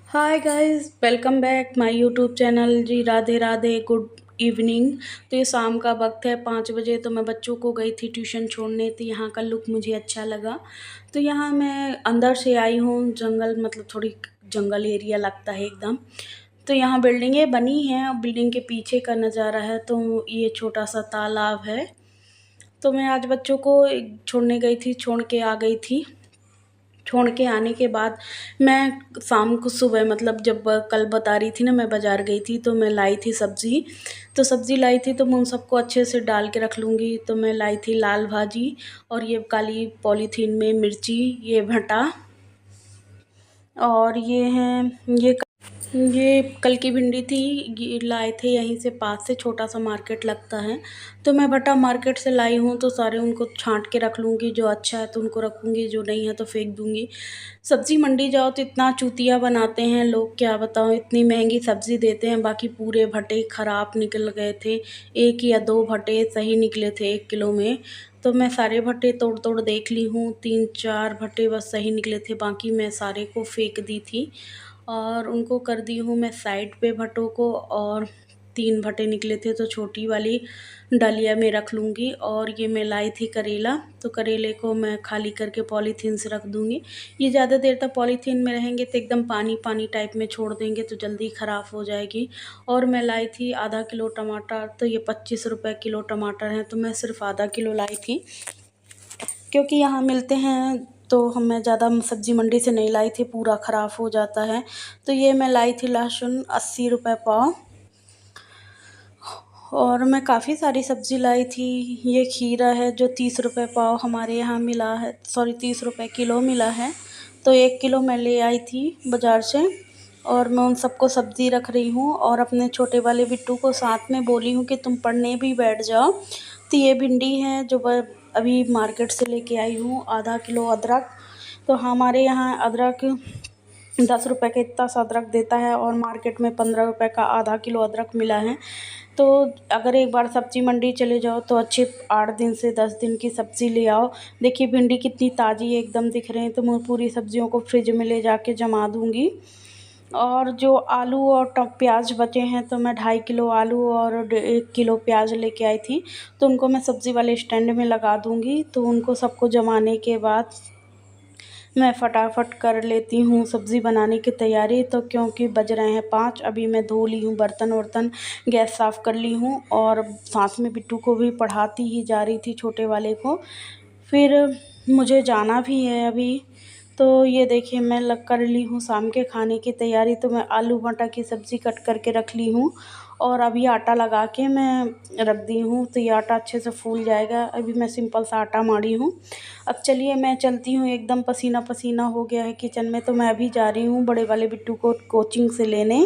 Hi guys, welcome back my YouTube channel. जी Radhe Radhe, good evening. तो ये शाम का वक्त है 5 बजे। तो मैं बच्चों को गई थी ट्यूशन छोड़ने। तो यहाँ का लुक मुझे अच्छा लगा। तो यहाँ मैं अंदर से आई हूँ, जंगल मतलब थोड़ी जंगल एरिया लगता है एकदम। तो यहाँ बिल्डिंगें बनी हैं और बिल्डिंग के पीछे का नज़ारा है। तो ये छोटा सा तालाब है। तो मैं आज बच्चों को छोड़ने गई थी, छोड़ के आ गई थी। छोड़ के आने के बाद मैं शाम को सुबह मतलब जब कल बता रही थी ना, मैं बाज़ार गई थी तो मैं लाई थी सब्ज़ी। तो सब्ज़ी लाई थी तो मैं उन सबको अच्छे से डाल के रख लूँगी। तो मैं लाई थी लाल भाजी और ये काली पॉलीथीन में मिर्ची, ये भटा और ये कल की भिंडी थी। ये लाए थे यहीं से पास से, छोटा सा मार्केट लगता है। तो मैं भटा मार्केट से लाई हूँ तो सारे उनको छांट के रख लूँगी। जो अच्छा है तो उनको रखूँगी, जो नहीं है तो फेंक दूँगी। सब्ज़ी मंडी जाओ तो इतना चूतिया बनाते हैं लोग, क्या बताऊँ। इतनी महंगी सब्ज़ी देते हैं, बाकी पूरे भटे ख़राब निकल गए थे। एक या दो भटे सही निकले थे 1 किलो में। तो मैं सारे भटे तोड़ तोड़ देख ली हूँ, 3-4 भटे बस सही निकले थे, बाकी मैं सारे को फेंक दी थी। और उनको कर दी हूँ मैं साइड पे भटों को। और 3 भटे निकले थे तो छोटी वाली डलिया में रख लूँगी। और ये मैं लाई थी करेला, तो करेले को मैं खाली करके पॉलीथीन से रख दूँगी। ये ज़्यादा देर तक पॉलीथीन में रहेंगे तो एकदम पानी पानी टाइप में छोड़ देंगे तो जल्दी ख़राब हो जाएगी। और मैं लाई थी आधा किलो टमाटर। तो ये 25 रुपये किलो टमाटर हैं, तो मैं सिर्फ आधा किलो लाई थी क्योंकि यहाँ मिलते हैं। तो मैं ज़्यादा सब्ज़ी मंडी से नहीं लाई थी, पूरा ख़राब हो जाता है। तो ये मैं लाई थी लहसुन 80 रुपये पाव। और मैं काफ़ी सारी सब्ज़ी लाई थी। ये खीरा है जो 30 रुपये पाव हमारे यहाँ मिला है, सॉरी 30 रुपये किलो मिला है। तो 1 किलो मैं ले आई थी बाज़ार से। और मैं उन सबको सब्ज़ी रख रही हूँ और अपने छोटे वाले बिट्टू को साथ में बोली हूँ कि तुम पढ़ने भी बैठ जाओ। तो ये भिंडी है जो अभी मार्केट से लेके आई हूँ। आधा किलो अदरक। तो हमारे यहाँ अदरक 10 रुपये का इतना सा अदरक देता है और मार्केट में 15 रुपये का आधा किलो अदरक मिला है। तो अगर एक बार सब्ज़ी मंडी चले जाओ तो अच्छे 8 दिन से 10 दिन की सब्ज़ी ले आओ। देखिए भिंडी कितनी ताज़ी एकदम दिख रहे हैं। तो मैं पूरी सब्ज़ियों को फ्रिज में ले जाके जमा दूँगी। और जो आलू और प्याज बचे हैं तो मैं 2.5 किलो आलू और 1 किलो प्याज लेके आई थी। तो उनको मैं सब्ज़ी वाले स्टैंड में लगा दूँगी। तो उनको सबको जमाने के बाद मैं फटाफट कर लेती हूँ सब्ज़ी बनाने की तैयारी। तो क्योंकि बज रहे हैं 5, अभी मैं धो ली हूँ बर्तन वर्तन, गैस साफ़ कर ली हूँ और साथ में बिट्टू को भी पढ़ाती ही जा रही थी, छोटे वाले को। फिर मुझे जाना भी है अभी। तो ये देखिए मैं लग कर ली हूँ शाम के खाने की तैयारी। तो मैं आलू मटर की सब्ज़ी कट करके रख ली हूँ और अभी आटा लगा के मैं रख दी हूँ। तो ये आटा अच्छे से फूल जाएगा। अभी मैं सिंपल सा आटा माड़ी हूँ। अब चलिए मैं चलती हूँ, एकदम पसीना पसीना हो गया है किचन में। तो मैं अभी जा रही हूँ बड़े वाले बिट्टू को कोचिंग से लेने।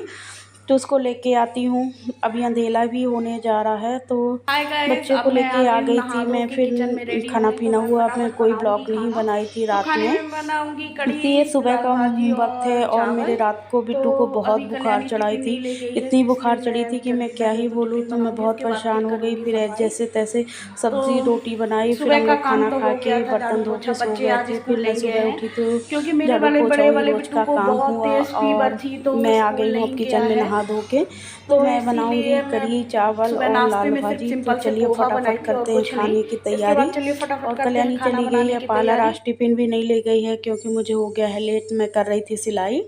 तो उसको लेके आती हूँ। अभी अंधेला भी होने जा रहा है। तो हाय गाइस, बच्चे अब को मैं आ लेके आ गई हूँ गई नहा थी धो मैं। के किचन में फिर रेडी खाना हूँ। तो पीना मैं हुआ। मैं फटाफट कोई बनाऊंगी ब्लॉग नहीं खाना। बनाई थी तो रात खाने में। में बनाऊंगी तो ये कढ़ी, सुबह लाल का भाजी वक्त है और और मेरे चावल। रात को तो बिट्टू को बहुत अभी बुखार कल्याणी चढ़ाई टिफ़िन थी। नहीं ले गई है इतनी तो बुखार इसलिए चढ़ी मैं थी अभी कि मैं जल्दी से क्या ही पहले तो बोलूँ। टिफ़िन तो मैं बनाऊंगी, बहुत उसके बाद परेशान फिर हो गई। करूँगी फिर सफाई। जैसे तैसे तो सब्ज़ी रोटी बनाई। फिर सुबह हम का लोग काम खाना तो खा हो गया के था, झाड़ू बर्तन धो पोछा। के सो बच्चे गए आज थे। स्कूल फिर मैं नहीं गए सुबह हैं उठी तो क्योंकि मेरे झाड़ू वाले पोछा बड़े वही वाले रोज़ बिट्टू का को काम बहुत हुआ। तेज़ फीवर और थी तो वो मैं आ स्कूल गई हूँ अब नहीं गया किचन में है। नहा धो के। तो तो मैं बनाऊँगी इसीलिए मैं कढ़ी चावल सुबह और नाश्ते लाल में सिर्फ भाजी। तो सिंपल से चलिए पोहा बनाई फटाफट थी और करते हैं कुछ नहीं। खाने की इसके बाद तैयारी। चलिए फटाफट और करते हैं कल्याणी खाना चली गई बनाने है की पार्लर, तैयारी। आज टिफ़िन भी नहीं ले गई है क्योंकि मुझे हो गया है लेट। मैं कर रही थी सिलाई।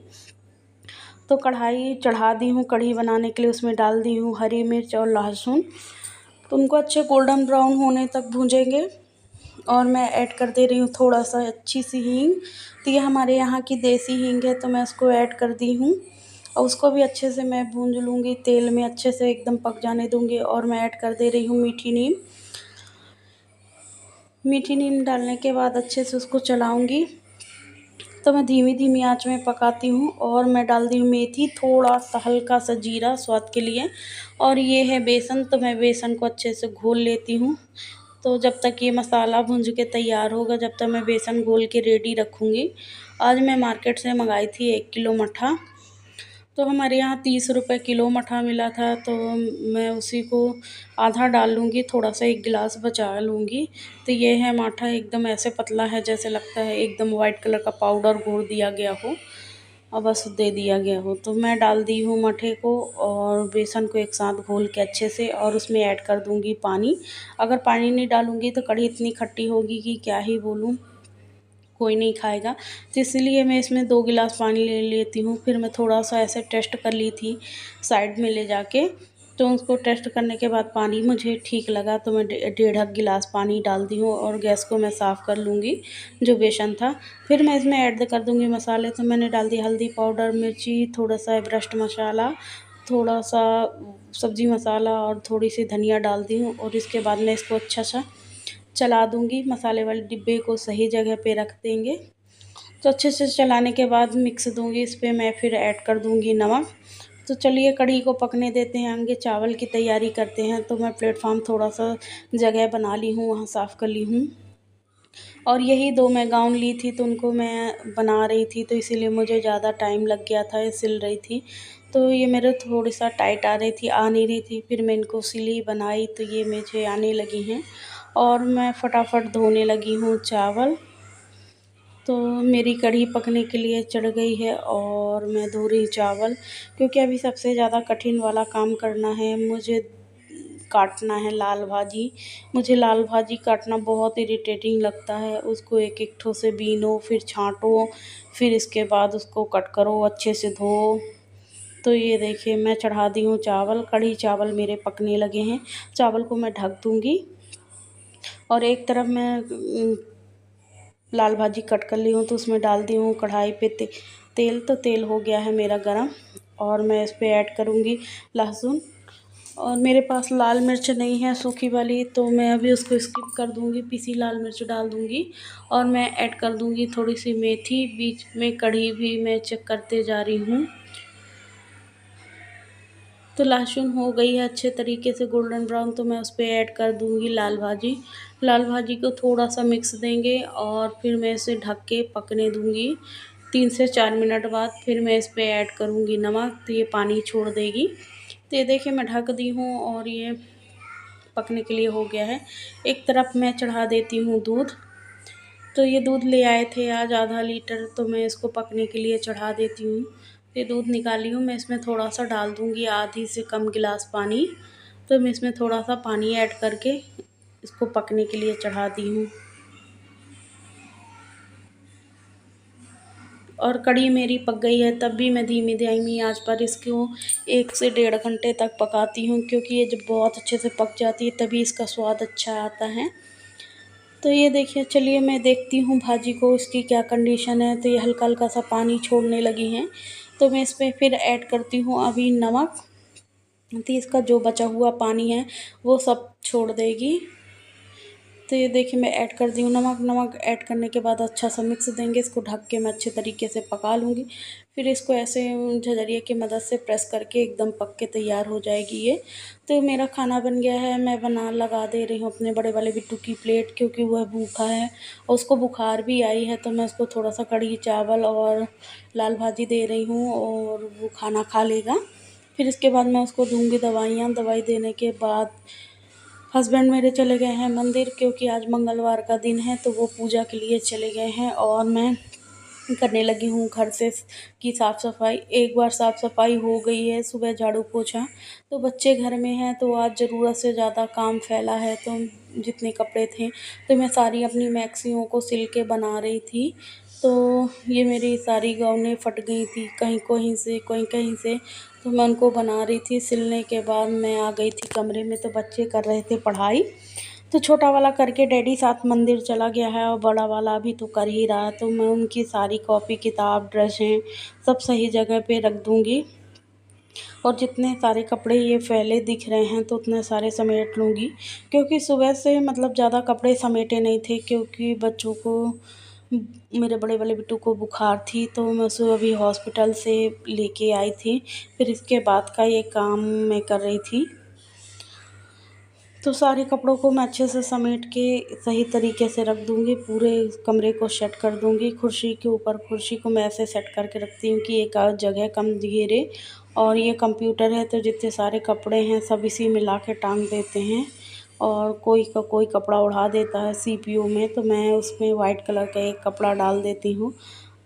तो कढ़ाई चढ़ा दी हूँ कढ़ी बनाने के लिए। उसमें डाल दी हूँ हरी मिर्च और लहसुन। तो उनको अच्छे गोल्डन ब्राउन होने तक भूंजेंगे। और मैं ऐड कर दे रही हूँ थोड़ा सा अच्छी सी हींग। तो ये हमारे यहाँ की देसी हींग है तो मैं उसको ऐड कर दी हूँ। और उसको भी अच्छे से मैं भूंज लूँगी, तेल में अच्छे से एकदम पक जाने दूँगी। और मैं ऐड कर दे रही हूँ मीठी नीम। मीठी नीम डालने के बाद अच्छे से उसको चलाऊँगी। तो मैं धीमी धीमी आंच में पकाती हूँ। और मैं डाल दी हूँ मेथी, थोड़ा सा हल्का सा जीरा स्वाद के लिए। और ये है बेसन। तो मैं बेसन को अच्छे से घोल लेती हूँ। तो जब तक ये मसाला भूंज के तैयार होगा, जब तक मैं बेसन घोल के रेडी रखूँगी। आज मैं मार्केट से मंगाई थी 1 किलो मठा। तो हमारे यहाँ 30 रुपये किलो मठा मिला था। तो मैं उसी को आधा डाल लूँगी, थोड़ा सा 1 गिलास बचा लूँगी। तो ये है माठा, एकदम ऐसे पतला है जैसे लगता है एकदम वाइट कलर का पाउडर घोर दिया गया हो। और बस दे दिया गया हो। तो मैं डाल दी हूँ मठे को और बेसन को एक साथ घोल के अच्छे से, और उसमें ऐड कर दूँगी पानी। अगर पानी नहीं डालूँगी तो कढ़ी इतनी खट्टी होगी कि क्या ही बोलूँ, कोई नहीं खाएगा। तो इसलिए मैं इसमें 2 गिलास पानी ले लेती हूँ। फिर मैं थोड़ा-सा ऐसे टेस्ट कर ली थी साइड में ले जाके, तो उसको टेस्ट करने के बाद पानी मुझे ठीक लगा तो मैं 1.5 गिलास पानी डालती हूँ और गैस को मैं साफ़ कर लूँगी जो बेसन था। फिर मैं इसमें ऐड कर दूँगी मसाले। तो मैंने डाल दी हल्दी पाउडर, मिर्ची, थोड़ा-सा एवरेस्ट मसाला, थोड़ा-सा सब्ज़ी मसाला और थोड़ी-सी धनिया डाल दी हूँ, और इसके बाद मैं इसको अच्छा-सा चला दूँगी। मसाले वाले डिब्बे को सही जगह पे रख देंगे। तो अच्छे से चलाने के बाद मिक्स दूँगी। इस पे मैं फिर ऐड कर दूँगी नमक। तो चलिए कढ़ी को पकने देते हैं, आगे चावल की तैयारी करते हैं। तो मैं प्लेटफॉर्म थोड़ा-सा जगह बना ली हूँ, वहाँ साफ़ कर ली हूँ। और यही 2 मैं गाउन ली थी तो उनको मैं बना रही थी, तो इसीलिए मुझे ज़्यादा टाइम लग गया था, ये सिल रही थी। तो ये मेरे थोड़ी-सा टाइट आ रही थी, आ नहीं रही थी। फिर मैं इनको सिली, बनाई तो ये मुझे आने लगी हैं, और मैं फटाफट धोने लगी हूँ चावल। तो मेरी कढ़ी पकने के लिए चढ़ गई है और मैं धो रही चावल, क्योंकि अभी सबसे ज़्यादा कठिन वाला काम करना है। मुझे काटना है लाल भाजी। मुझे लाल भाजी काटना बहुत इरिटेटिंग लगता है। उसको एक-एक ठो से बीनो, फिर छाँटो, फिर इसके बाद उसको कट करो, अच्छे से धो। तो ये देखिए मैं चढ़ा दी हूँ चावल, कढ़ी चावल मेरे पकने लगे हैं। चावल को मैं ढक दूँगी, और एक तरफ मैं लाल भाजी कट कर ली हूँ तो उसमें डाल दी हूँ कढ़ाई पे तेल। तो तेल हो गया है मेरा गरम, और मैं इस पे ऐड करूँगी लहसुन। और मेरे पास लाल मिर्च नहीं है सूखी वाली, तो मैं अभी उसको स्किप कर दूँगी, पीसी लाल मिर्च डाल दूँगी। और मैं ऐड कर दूँगी थोड़ी सी मेथी। बीच में कढ़ी भी मैं चेक करते जा रही हूँ। तो लहसुन हो गई है अच्छे तरीके से गोल्डन ब्राउन, तो मैं उस पे ऐड कर दूँगी लाल भाजी। लाल भाजी को थोड़ा-सा मिक्स देंगे और फिर मैं इसे ढक के पकने दूँगी। 3 से 4 मिनट बाद फिर मैं इस पे ऐड करूँगी नमक, तो ये पानी छोड़ देगी। तो ये देखिए मैं ढक दी हूँ और ये पकने के लिए हो गया है। एक तरफ मैं चढ़ा देती हूँ दूध। तो ये दूध ले आए थे आज आधा लीटर, तो मैं इसको पकने के लिए चढ़ा देती हूँ। ये दूध निकाली हूँ, मैं इसमें थोड़ा-सा डाल दूँगी आधी से कम गिलास पानी। तो मैं इसमें थोड़ा-सा पानी ऐड करके इसको पकने के लिए चढ़ा दी हूँ। और कढ़ी मेरी पक गई है, तब भी मैं धीमी-धीमी आँच पर इसको 1 से 1.5 घंटे तक पकाती हूँ, क्योंकि ये जब बहुत अच्छे से पक जाती है तभी इसका स्वाद अच्छा आता है। तो ये देखिए, चलिए मैं देखती हूँ भाजी को इसकी क्या कंडीशन है। तो ये हल्का-हल्का सा पानी छोड़ने लगी हैं, तो मैं इसमें फिर ऐड करती हूँ अभी नमक। तो इसका जो बचा हुआ पानी है वो सब छोड़ देगी। तो ये देखिए मैं ऐड कर दी हूँ नमक। नमक ऐड करने के बाद अच्छा सा मिक्स देंगे, इसको ढक के मैं अच्छे तरीके से पका लूँगी। फिर इसको ऐसे झझरिया की मदद से प्रेस करके एकदम पक के तैयार हो जाएगी ये। तो मेरा खाना बन गया है, मैं बना लगा दे रही हूँ अपने बड़े वाले बिट्टू की प्लेट, क्योंकि वह भूखा है और उसको बुखार भी आई है। तो मैं उसको थोड़ा सा कढ़ी चावल और लाल भाजी दे रही हूँ और वो खाना खा लेगा। फिर इसके बाद मैं उसको दूँगी दवाइयाँ। दवाई देने के बाद हस्बैंड मेरे चले गए हैं मंदिर, क्योंकि आज मंगलवार का दिन है, तो वो पूजा के लिए चले गए हैं। और मैं करने लगी हूँ घर से की साफ़ सफाई। एक बार साफ़ सफाई हो गई है, सुबह झाड़ू पोछा। तो बच्चे घर में हैं तो आज ज़रूरत से ज़्यादा काम फैला है, तो जितने कपड़े थे तो मैं सारी अपनी मैक्सियों को सिल के बना रही थी। तो ये मेरी सारी गाउनें फट गई थी, कहीं कहीं से कहीं कहीं से। तो मैं उनको बना रही थी। सिलने के बाद मैं आ गई थी कमरे में, तो बच्चे कर रहे थे पढ़ाई। तो छोटा वाला करके डैडी साथ मंदिर चला गया है, और बड़ा वाला अभी तो कर ही रहा है। तो मैं उनकी सारी कॉपी किताब ड्रेसें सब सही जगह पे रख दूँगी। और जितने सारे कपड़े ये फैले दिख रहे हैं तो उतने सारे समेट लूँगी, क्योंकि सुबह से मतलब ज़्यादा कपड़े समेटे नहीं थे, क्योंकि बच्चों को, मेरे बड़े वाले बिट्टू को बुखार थी, तो मैं उसे अभी हॉस्पिटल से लेके आई थी। फिर इसके बाद का ये काम मैं कर रही थी। तो सारे कपड़ों को मैं अच्छे से समेट के सही तरीके से रख दूँगी, पूरे कमरे को सेट कर दूँगी। कुर्सी के ऊपर कुर्सी को मैं ऐसे सेट करके रखती हूँ कि एक आध जगह कम घेरे। और ये कंप्यूटर है तो जितने सारे कपड़े हैं सब इसी में ला के टांग देते हैं, और कोई का कोई कपड़ा उड़ा देता है सीपीयू में, तो मैं उसमें वाइट कलर का एक कपड़ा डाल देती हूँ।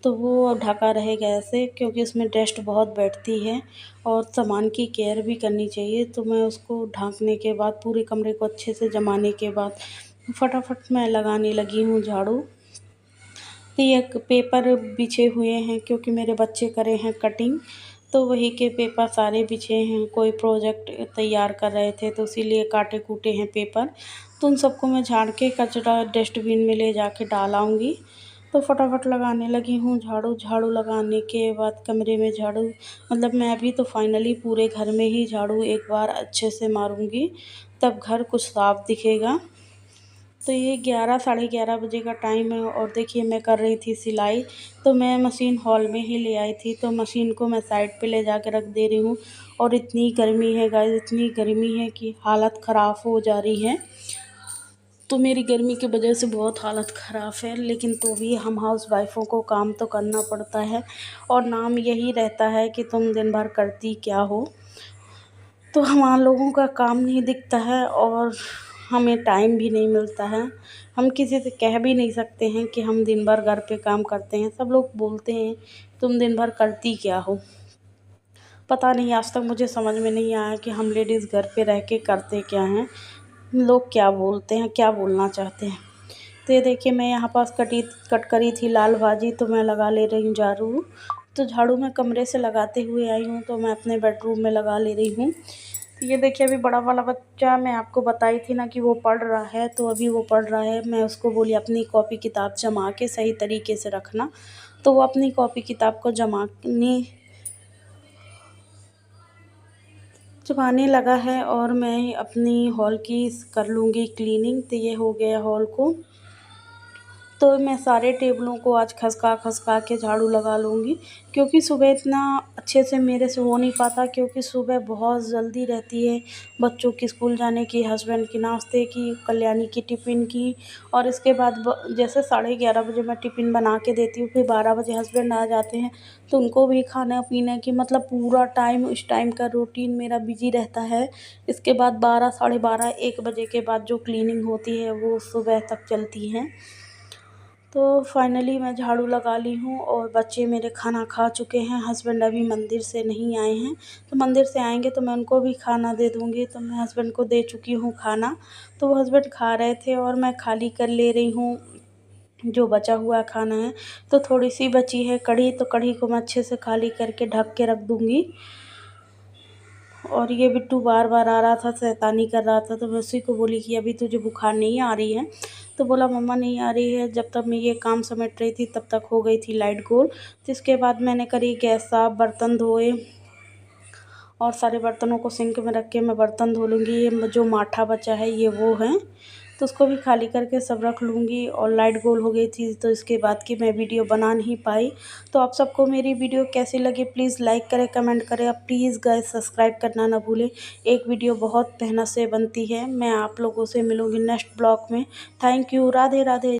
तो वो ढका रहेगा ऐसे, क्योंकि उसमें डस्ट बहुत बैठती है और सामान की केयर भी करनी चाहिए। तो मैं उसको ढकने के बाद पूरे कमरे को अच्छे से जमाने के बाद फटाफट मैं लगाने लगी हूँ झाड़ू। तो ये पेपर बिछे हुए हैं क्योंकि मेरे बच्चे करे हैं कटिंग, तो वही के पेपर सारे बिछे हैं। कोई प्रोजेक्ट तैयार कर रहे थे तो इसीलिए काटे कूटे हैं पेपर। तो उन सबको मैं झाड़ के कचरा डस्टबिन में ले जाके डाल आऊँगी। तो फटाफट लगाने लगी हूँ झाड़ू। झाड़ू लगाने के बाद कमरे में झाड़ू, मतलब मैं अभी तो फाइनली पूरे घर में ही झाड़ू एक बार अच्छे से मारूँगी, तब घर कुछ साफ दिखेगा। तो ये 11 साढ़े 11 बजे का टाइम है और देखिए मैं कर रही थी सिलाई। तो मैं मशीन हॉल में ही ले आई थी, तो मशीन को मैं साइड पे ले जाके रख दे रही हूँ। और इतनी गर्मी है गाइस, इतनी गर्मी है कि हालत ख़राब हो जा रही है। तो मेरी गर्मी की वजह से बहुत हालत ख़राब है, लेकिन तो भी हम हाउस वाइफ़ों को काम तो करना पड़ता है और नाम यही रहता है कि तुम दिन भर करती क्या हो। तो हम लोगों का काम नहीं दिखता है और हमें टाइम भी नहीं मिलता है। हम किसी से कह भी नहीं सकते हैं कि हम दिन भर घर पे काम करते हैं। सब लोग बोलते हैं तुम दिन भर करती क्या हो। पता नहीं, आज तक मुझे समझ में नहीं आया कि हम लेडीज़ घर पे रह के करते क्या हैं, लोग क्या बोलते हैं, क्या बोलना चाहते हैं। तो ये देखिए मैं यहाँ पास कट करी थी लाल भाजी, तो मैं लगा ले रही हूँ झाड़ू। तो झाड़ू मैं कमरे से लगाते हुए आई हूँ, तो मैं अपने बेडरूम में लगा ले रही हूँ। तो ये देखिए अभी बड़ा वाला बच्चा, मैं आपको बताई थी ना कि वो पढ़ रहा है, तो अभी वो पढ़ रहा है। मैं उसको बोली अपनी कॉपी किताब जमा के सही तरीके से रखना, तो वो अपनी कॉपी किताब को जमाने लगा है और मैं अपनी हॉल की कर लूँगी क्लीनिंग। तो ये हो गया हॉल को, तो मैं सारे टेबलों को आज खसका के झाड़ू लगा लूँगी, क्योंकि सुबह इतना अच्छे से मेरे से हो नहीं पाता, क्योंकि सुबह बहुत जल्दी रहती है बच्चों की स्कूल जाने की, हस्बैंड की नाश्ते की, कल्याणी की टिफ़िन की। और इसके बाद जैसे 11:30 बजे मैं टिफ़िन बना के देती हूँ, फिर 12 बजे हस्बैंड आ जाते हैं, तो उनको भी खाना पीने की, मतलब पूरा टाइम उस टाइम का रूटीन मेरा बिजी रहता है। इसके बाद 12 साढ़े 12 1 बजे के बाद जो क्लीनिंग होती है वो सुबह तक चलती है। तो फाइनली मैं झाड़ू लगा ली हूँ और बच्चे मेरे खाना खा चुके हैं। हस्बैंड अभी मंदिर से नहीं आए हैं, तो मंदिर से आएंगे तो मैं उनको भी खाना दे दूँगी। तो मैं हस्बैंड को दे चुकी हूँ खाना, तो वो हस्बैंड खा रहे थे और मैं खाली कर ले रही हूँ जो बचा हुआ खाना है। तो थोड़ी सी बची है कढ़ी, तो कढ़ी को मैं अच्छे से खाली करके ढक के रख दूँगी। और ये बिट्टू बार बार आ रहा था, शैतानी कर रहा था, तो मैं उसी को बोली कि अभी तुझे बुखार नहीं आ रही है। तो बोला मम्मा नहीं आ रही है। जब तक मैं ये काम समेट रही थी तब तक हो गई थी लाइट गोल। तो इसके बाद मैंने करी गैस साफ, बर्तन धोए और सारे बर्तनों को सिंक में रख के मैं बर्तन धो लूँगी। ये जो माठा बचा है ये वो है, तो उसको भी खाली करके सब रख लूँगी। और लाइट गोल हो गई थी, तो इसके बाद की मैं वीडियो बना नहीं पाई। तो आप सबको मेरी वीडियो कैसी लगी प्लीज़ लाइक करें, कमेंट करें। अब प्लीज़ गाइस सब्सक्राइब करना ना भूलें। एक वीडियो बहुत मेहनत से बनती है। मैं आप लोगों से मिलूँगी नेक्स्ट ब्लॉग में। Thank you. राधे राधे।